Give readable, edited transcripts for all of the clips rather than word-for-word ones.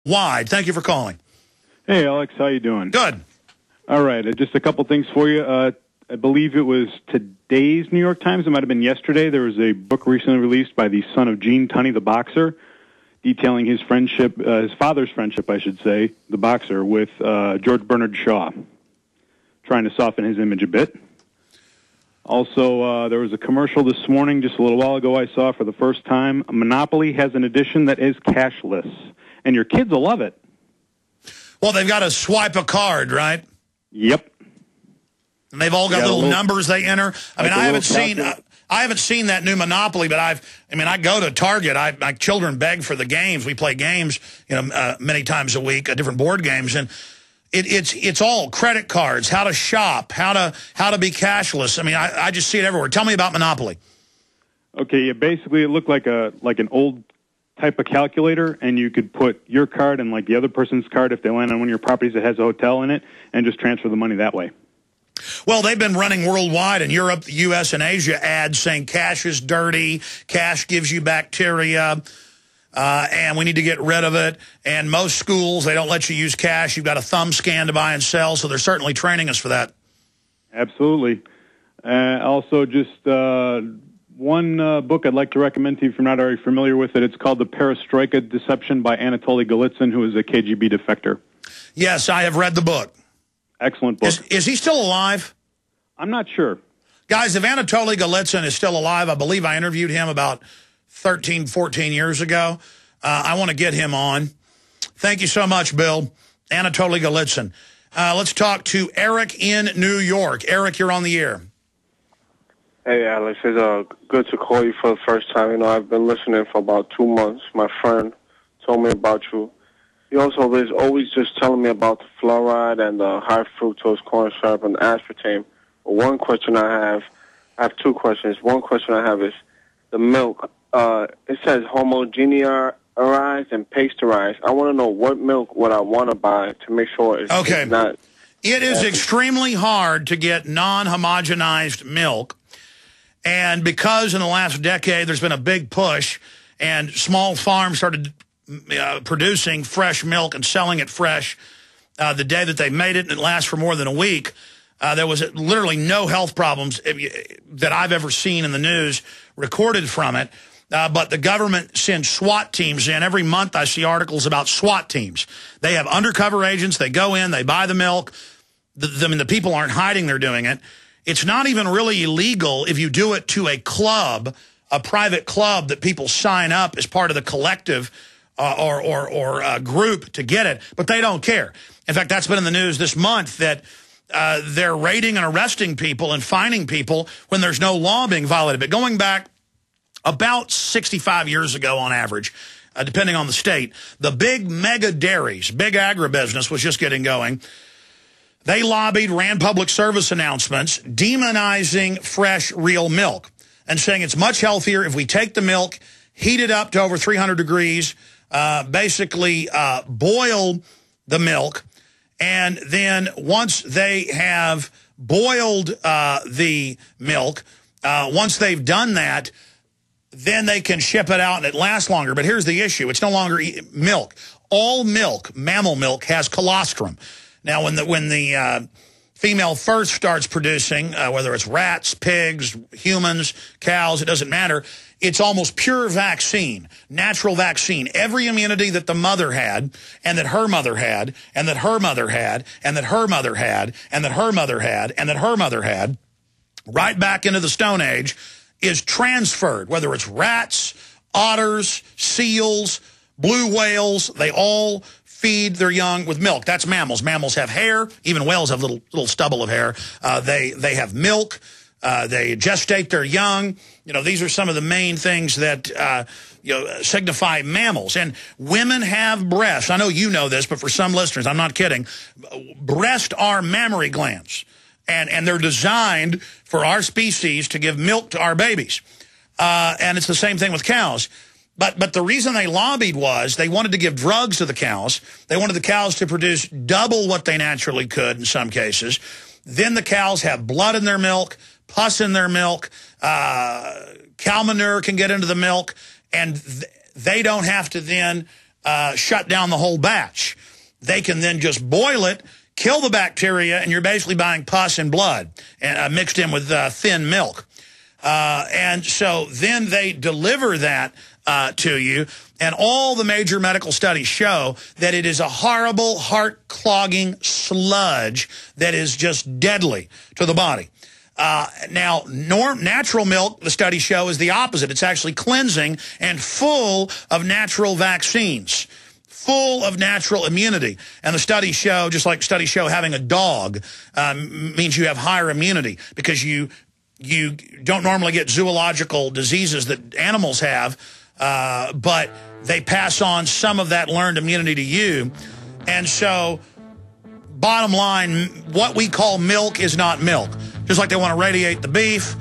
Wide. Thank you for calling. Hey, Alex. How you doing? Good. All right. Just a couple things for you. I believe it was today's New York Times. It might have been yesterday. There was a book recently released by the son of Gene Tunney, the boxer, detailing his friendship, his father's friendship, I should say, the boxer, with George Bernard Shaw, trying to soften his image a bit. Also, there was a commercial this morning, just a little while ago, I saw for the first time. Monopoly has an edition that is cashless, and your kids will love it. Well, they've got to swipe a card, right? Yep. And they've all got little numbers they enter. I mean, I haven't seen that new Monopoly, but I go to Target. My children beg for the games. We play games, many times a week, different board games, and it's all credit cards, how to shop, how to be cashless. I mean, I just see it everywhere. Tell me about Monopoly. Okay, yeah, basically it looked like an old type of calculator, and you could put your card and like the other person's card if they land on one of your properties that has a hotel in it, and just transfer the money that way. Well, they've been running worldwide in Europe, the U.S., and Asia ads saying cash is dirty, cash gives you bacteria, and we need to get rid of it. And most schools, they don't let you use cash. You've got a thumb scan to buy and sell, so they're certainly training us for that. Absolutely. Also, just one book I'd like to recommend to you if you're not already familiar with it. It's called The Perestroika Deception by Anatoly Golitsyn, who is a KGB defector. Yes, I have read the book. Excellent book. Is he still alive? I'm not sure. Guys, if Anatoly Golitsyn is still alive, I believe I interviewed him about 13, 14 years ago. I want to get him on. Thank you so much, Bill. Anatoly Golitsyn. Let's talk to Eric in New York. Eric, you're on the air. Hey, Alex. It's good to call you for the first time. I've been listening for about 2 months. My friend told me about you. He also is always just telling me about the fluoride and the high fructose corn syrup and aspartame. But one question I have two questions. One question I have is the milk. It says homogeneized and pasteurized. I want to know what milk would I want to buy to make sure it's not. It is extremely hard to get non-homogenized milk. And because in the last decade there's been a big push and small farms started producing fresh milk and selling it fresh the day that they made it, and it lasts for more than a week, there was literally no health problems that I've ever seen in the news recorded from it. But the government sends SWAT teams in. Every month I see articles about SWAT teams. They have undercover agents. They go in, they buy the milk. The people aren't hiding, they're doing it. It's not even really illegal if you do it to a club, a private club that people sign up as part of the collective or a group to get it, but they don't care. In fact, that's been in the news this month that they're raiding and arresting people and fining people when there's no law being violated. But going back about 65 years ago on average, depending on the state, the big mega dairies, big agribusiness was just getting going. They lobbied, ran public service announcements, demonizing fresh, real milk and saying it's much healthier if we take the milk, heat it up to over 300 degrees, basically boil the milk, and then once they have boiled the milk, once they've done that, then they can ship it out and it lasts longer. But here's the issue. It's no longer milk. All milk, mammal milk, has colostrum. Now, when the female first starts producing, whether it's rats, pigs, humans, cows, it doesn't matter, it's almost pure vaccine, natural vaccine. Every immunity that the mother had, and that her mother had, and that her mother had, and that her mother had, and that her mother had, and that her mother had, right back into the Stone Age, is transferred, whether it's rats, otters, seals, blue whales, they all feed their young with milk. That's mammals. Mammals have hair. Even whales have little stubble of hair. They have milk. They gestate their young. These are some of the main things that signify mammals. And women have breasts. I know you know this, but for some listeners, I'm not kidding. Breasts are mammary glands, and they're designed for our species to give milk to our babies. And it's the same thing with cows. But the reason they lobbied was they wanted to give drugs to the cows. They wanted the cows to produce double what they naturally could in some cases. Then the cows have blood in their milk, pus in their milk, cow manure can get into the milk, and they don't have to then shut down the whole batch. They can then just boil it, kill the bacteria, and you're basically buying pus and blood and mixed in with thin milk. And so then they deliver that to you, and all the major medical studies show that it is a horrible, heart-clogging sludge that is just deadly to the body. Now, natural milk, the studies show, is the opposite. It's actually cleansing and full of natural vaccines, full of natural immunity. And the studies show, just like studies show having a dog means you have higher immunity because you don't normally get zoological diseases that animals have, but they pass on some of that learned immunity to you. And so, bottom line, what we call milk is not milk. Just like they want to radiate the beef,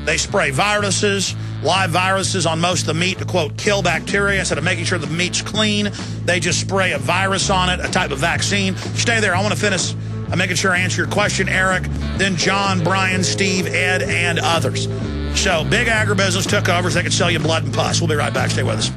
they spray viruses, live viruses on most of the meat to, quote, kill bacteria. Instead of making sure the meat's clean, they just spray a virus on it, a type of vaccine. Stay there. I want to finish making sure I answer your question, Eric, then John, Brian, Steve, Ed, and others. So big agribusiness took over so they could sell you blood and pus. We'll be right back. Stay with us.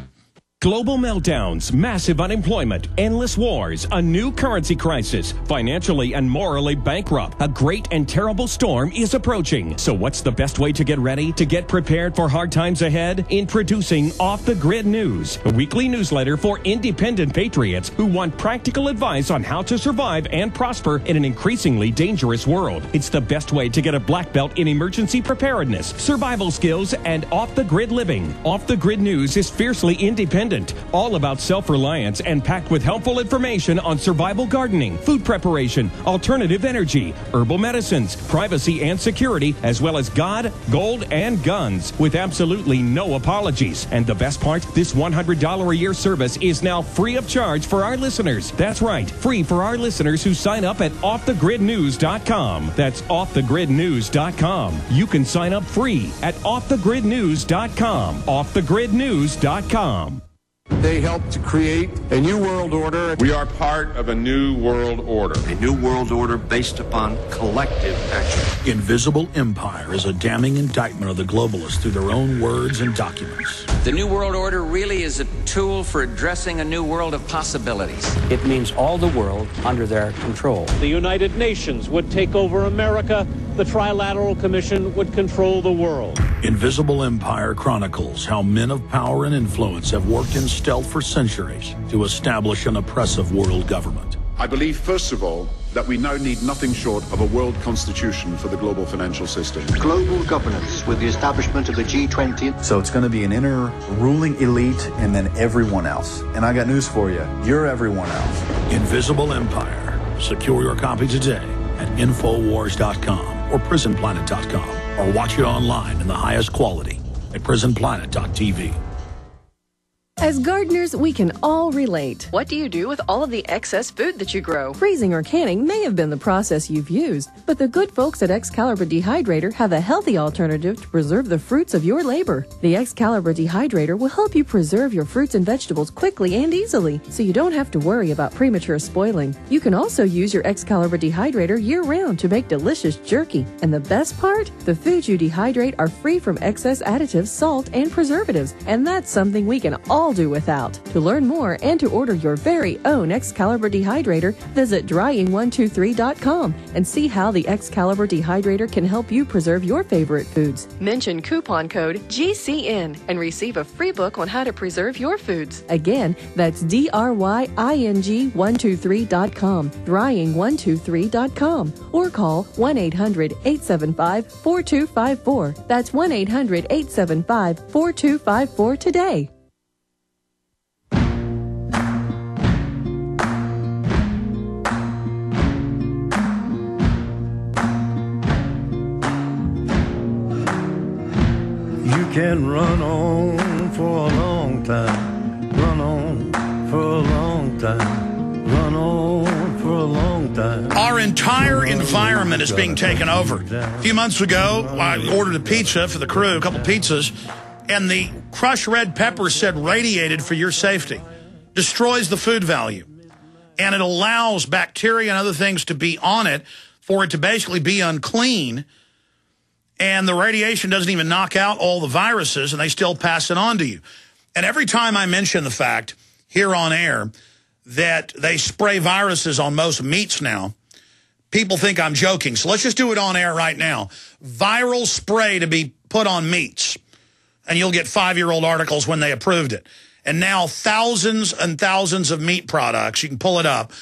Global meltdowns, massive unemployment, endless wars, a new currency crisis, financially and morally bankrupt. A great and terrible storm is approaching. So what's the best way to get ready, to get prepared for hard times ahead? Introducing Off the Grid News, a weekly newsletter for independent patriots who want practical advice on how to survive and prosper in an increasingly dangerous world. It's the best way to get a black belt in emergency preparedness, survival skills, and off-the-grid living. Off the Grid News is fiercely independent, all about self-reliance, and packed with helpful information on survival gardening, food preparation, alternative energy, herbal medicines, privacy and security, as well as God, gold, and guns, with absolutely no apologies. And the best part, this $100 a year service is now free of charge for our listeners. That's right, free for our listeners who sign up at offthegridnews.com. That's offthegridnews.com. You can sign up free at offthegridnews.com. offthegridnews.com. They helped to create a new world order. We are part of a new world order. A new world order based upon collective action. Invisible Empire is a damning indictment of the globalists through their own words and documents. The new world order really is a tool for addressing a new world of possibilities. It means all the world under their control. The United Nations would take over America. The Trilateral Commission would control the world. Invisible Empire chronicles how men of power and influence have worked in stealth for centuries to establish an oppressive world government. I believe, first of all, that we now need nothing short of a world constitution for the global financial system. Global governance with the establishment of the G20. So it's going to be an inner ruling elite and then everyone else. And I got news for you. You're everyone else. Invisible Empire. Secure your copy today at Infowars.com or PrisonPlanet.com, or watch it online in the highest quality at PrisonPlanet.tv. As gardeners, we can all relate. What do you do with all of the excess food that you grow? Freezing or canning may have been the process you've used, but the good folks at Excalibur Dehydrator have a healthy alternative to preserve the fruits of your labor. The Excalibur Dehydrator will help you preserve your fruits and vegetables quickly and easily, so you don't have to worry about premature spoiling. You can also use your Excalibur Dehydrator year-round to make delicious jerky. And the best part? The foods you dehydrate are free from excess additives, salt, and preservatives, and that's something we can all do without. To learn more and to order your very own Excalibur Dehydrator, visit drying123.com and see how the Excalibur Dehydrator can help you preserve your favorite foods. Mention coupon code GCN and receive a free book on how to preserve your foods. Again, that's drying123.com, drying123.com, or call 1-800-875-4254. That's 1-800-875-4254 today. You can run on for a long time, run on for a long time, run on for a long time. Our entire environment is being taken over. A few months ago, I ordered a pizza for the crew, a couple pizzas, and the crushed red pepper said radiated for your safety. Destroys the food value. And it allows bacteria and other things to be on it for it to basically be unclean. And the radiation doesn't even knock out all the viruses, and they still pass it on to you. And every time I mention the fact, here on air that they spray viruses on most meats now. People think I'm joking, so let's just do it on air right now. Viral spray to be put on meats. And you'll get 5-year-old articles when they approved it. And now thousands and thousands of meat products, you can pull it up,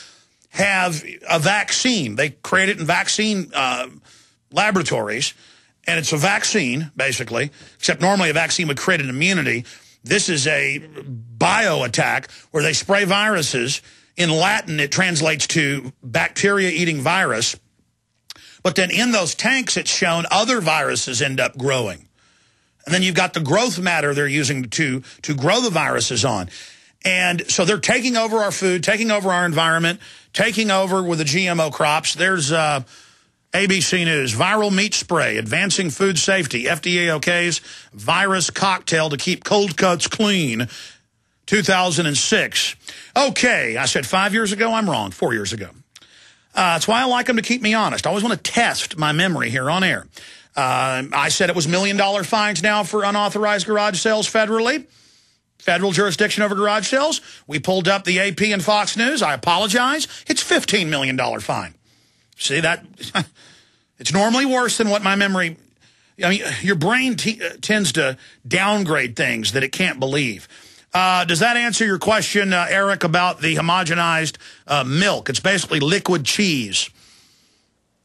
have a vaccine. They create it in vaccine laboratories. And it's a vaccine, basically, except normally a vaccine would create an immunity. This is a bio attack where they spray viruses. In Latin, it translates to bacteria-eating virus. But then in those tanks, it's shown other viruses end up growing. And then you've got the growth matter they're using to grow the viruses on. And so they're taking over our food, taking over our environment, taking over with the GMO crops. There's ABC News, viral meat spray, advancing food safety, FDA okays virus cocktail to keep cold cuts clean, 2006. Okay, I said 5 years ago, I'm wrong, 4 years ago. That's why I like them to keep me honest. I always want to test my memory here on air. I said it was $1 million fines now for unauthorized garage sales federally. Federal jurisdiction over garage sales. We pulled up the AP and Fox News. I apologize. It's $15 million fine. See that? It's normally worse than what my memory... I mean, your brain tends to downgrade things that it can't believe. Does that answer your question, Eric, about the homogenized milk? It's basically liquid cheese.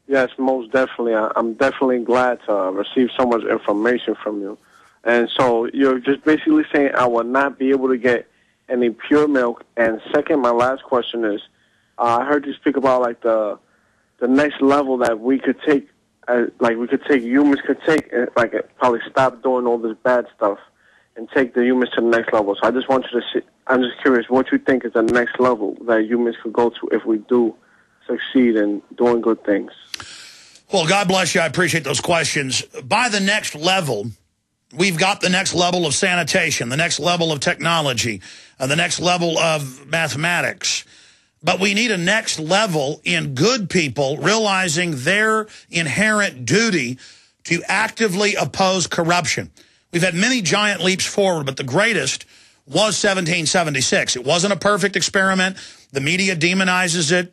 Yes, most definitely. I'm definitely glad to receive so much information from you. And so you're just basically saying I will not be able to get any pure milk. And second, my last question is, I heard you speak about like the next level that we could take, humans could take, like probably stop doing all this bad stuff and take the humans to the next level. So I just want you to see, I'm just curious what you think is the next level that humans could go to if we do succeed in doing good things. Well, God bless you. I appreciate those questions. By the next level, we've got the next level of sanitation, the next level of technology, the next level of mathematics. But we need a next level in good people realizing their inherent duty to actively oppose corruption. We've had many giant leaps forward, but the greatest was 1776. It wasn't a perfect experiment. The media demonizes it.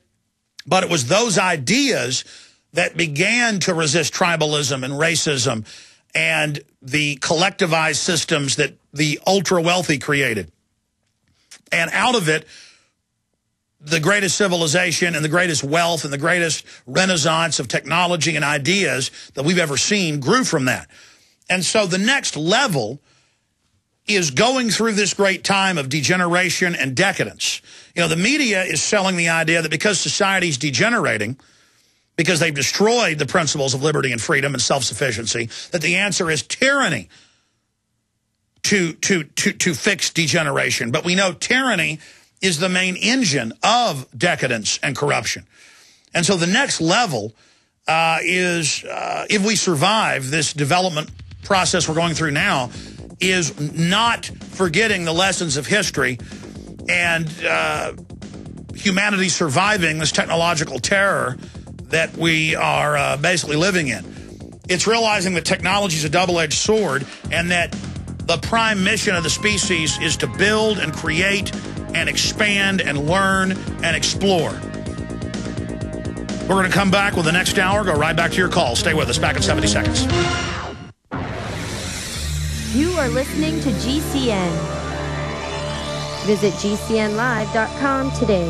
But it was those ideas that began to resist tribalism and racism and the collectivized systems that the ultra-wealthy created. And out of it, the greatest civilization and the greatest wealth and the greatest renaissance of technology and ideas that we've ever seen grew from that. And so the next level is going through this great time of degeneration and decadence. You know, the media is selling the idea that because society's degenerating, because they've destroyed the principles of liberty and freedom and self-sufficiency, that the answer is tyranny to fix degeneration. But we know tyranny is the main engine of decadence and corruption. And so the next level is, if we survive this development process we're going through now, is not forgetting the lessons of history and humanity surviving this technological terror that we are basically living in. It's realizing that technology is a double-edged sword and that the prime mission of the species is to build and create and expand and learn and explore. We're going to come back with the next hour, go right back to your call. Stay with us, back in 70 seconds. You are listening to GCN. Visit GCNlive.com today.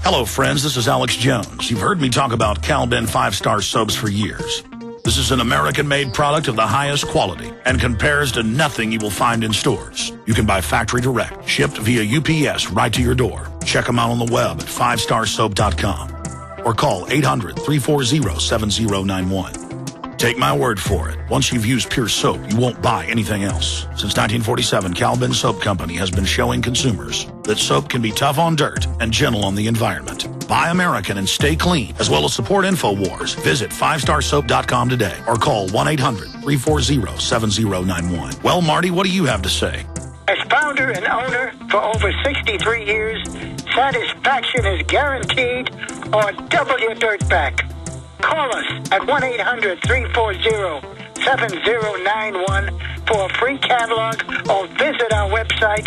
Hello, friends. This is Alex Jones. You've heard me talk about Cal-Ben 5-star soaps for years. This is an American-made product of the highest quality and compares to nothing you will find in stores. You can buy factory direct, shipped via UPS right to your door. Check them out on the web at 5starsoap.com or call 800-340-7091. Take my word for it. Once you've used Pure Soap, you won't buy anything else. Since 1947, Cal-Ben Soap Company has been showing consumers that soap can be tough on dirt and gentle on the environment. Buy American and stay clean, as well as support InfoWars. Visit 5starsoap.com today or call 1-800-340-7091. Well, Marty, what do you have to say? As founder and owner for over 63 years, satisfaction is guaranteed or double your dirt back. Call us at 1-800-340-7091. 7091 for a free catalog or visit our website